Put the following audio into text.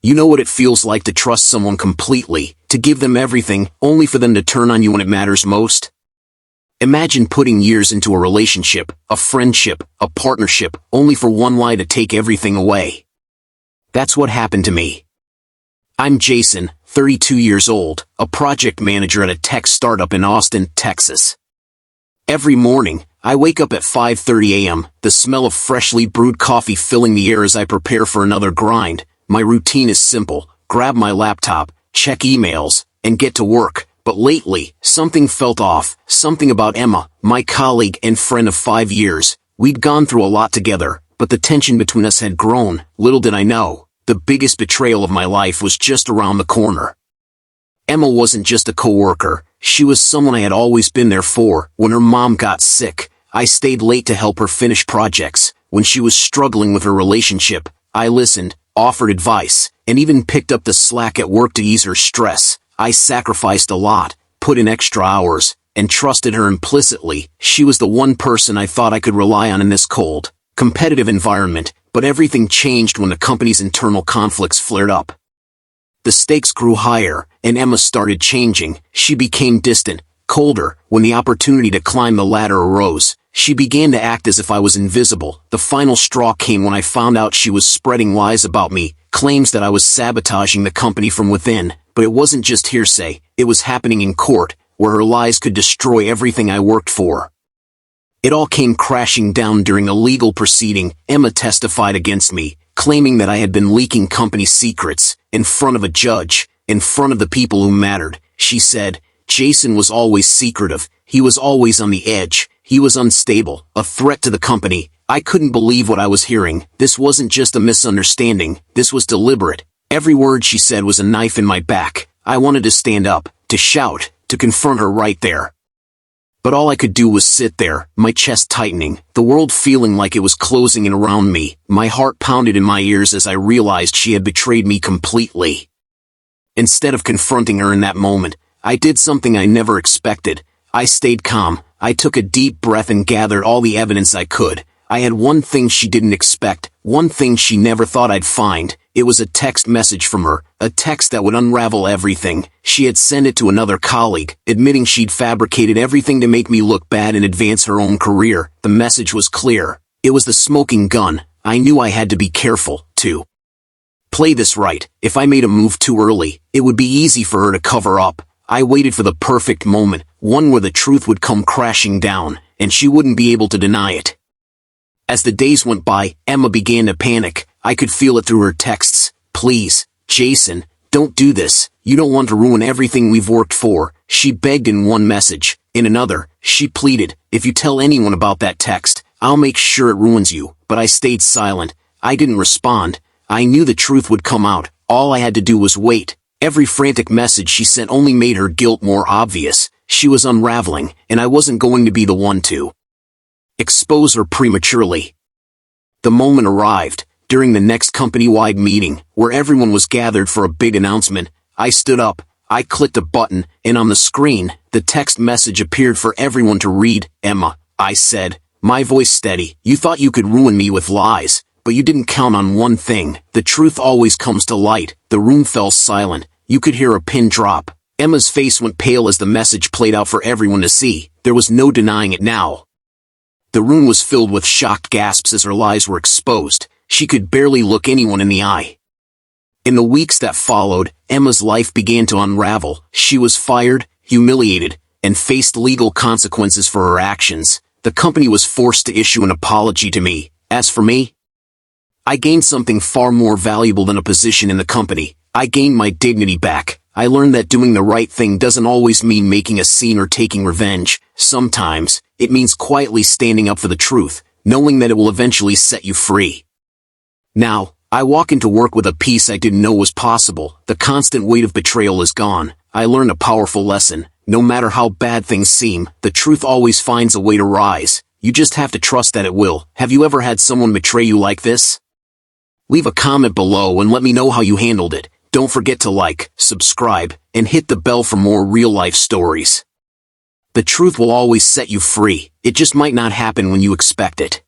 You know what it feels like to trust someone completely, to give them everything, only for them to turn on you when it matters most? Imagine putting years into a relationship, a friendship, a partnership, only for one lie to take everything away. That's what happened to me. I'm Jason, 32 years old, a project manager at a tech startup in Austin, Texas. Every morning, I wake up at 5:30 a.m., the smell of freshly brewed coffee filling the air as I prepare for another grind. My routine is simple: grab my laptop, check emails, and get to work. But lately, something felt off, something about Emma, my colleague and friend of 5 years. We'd gone through a lot together, but the tension between us had grown. Little did I know, the biggest betrayal of my life was just around the corner. Emma wasn't just a coworker, she was someone I had always been there for. When her mom got sick, I stayed late to help her finish projects. When she was struggling with her relationship, I listened, offered advice, and even picked up the slack at work to ease her stress. I sacrificed a lot, put in extra hours, and trusted her implicitly. She was the one person I thought I could rely on in this cold, competitive environment, but everything changed when the company's internal conflicts flared up. The stakes grew higher, and Emma started changing. She became distant, colder. When the opportunity to climb the ladder arose, she began to act as if I was invisible. The final straw came when I found out she was spreading lies about me, claims that I was sabotaging the company from within. But it wasn't just hearsay, it was happening in court, where her lies could destroy everything I worked for. It all came crashing down during a legal proceeding. Emma testified against me, claiming that I had been leaking company secrets, in front of a judge, in front of the people who mattered. She said, Jason was always secretive, he was always on the edge, he was unstable, a threat to the company. I couldn't believe what I was hearing. This wasn't just a misunderstanding, this was deliberate. Every word she said was a knife in my back. I wanted to stand up, to shout, to confront her right there. But all I could do was sit there, my chest tightening, the world feeling like it was closing in around me. My heart pounded in my ears as I realized she had betrayed me completely. Instead of confronting her in that moment, I did something I never expected. I stayed calm. I took a deep breath and gathered all the evidence I could. I had one thing she didn't expect, one thing she never thought I'd find. It was a text message from her, a text that would unravel everything. She had sent it to another colleague, admitting she'd fabricated everything to make me look bad and advance her own career. The message was clear. It was the smoking gun. I knew I had to be careful, to play this right. If I made a move too early, it would be easy for her to cover up. I waited for the perfect moment, one where the truth would come crashing down, and she wouldn't be able to deny it. As the days went by, Emma began to panic. I could feel it through her texts. Please, Jason, don't do this. You don't want to ruin everything we've worked for. She begged in one message. In another, she pleaded, if you tell anyone about that text, I'll make sure it ruins you. But I stayed silent. I didn't respond. I knew the truth would come out. All I had to do was wait. Every frantic message she sent only made her guilt more obvious. She was unraveling, and I wasn't going to be the one to expose her prematurely. The moment arrived. During the next company-wide meeting, where everyone was gathered for a big announcement, I stood up, I clicked a button, and on the screen, the text message appeared for everyone to read. Emma, I said, my voice steady, you thought you could ruin me with lies, but you didn't count on one thing. The truth always comes to light. The room fell silent. You could hear a pin drop. Emma's face went pale as the message played out for everyone to see. There was no denying it now. The room was filled with shocked gasps as her lies were exposed. She could barely look anyone in the eye. In the weeks that followed, Emma's life began to unravel. She was fired, humiliated, and faced legal consequences for her actions. The company was forced to issue an apology to me. As for me, I gained something far more valuable than a position in the company. I gained my dignity back. I learned that doing the right thing doesn't always mean making a scene or taking revenge. Sometimes, it means quietly standing up for the truth, knowing that it will eventually set you free. Now, I walk into work with a peace I didn't know was possible. The constant weight of betrayal is gone. I learned a powerful lesson. No matter how bad things seem, the truth always finds a way to rise. You just have to trust that it will. Have you ever had someone betray you like this? Leave a comment below and let me know how you handled it. Don't forget to like, subscribe, and hit the bell for more real-life stories. The truth will always set you free. It just might not happen when you expect it.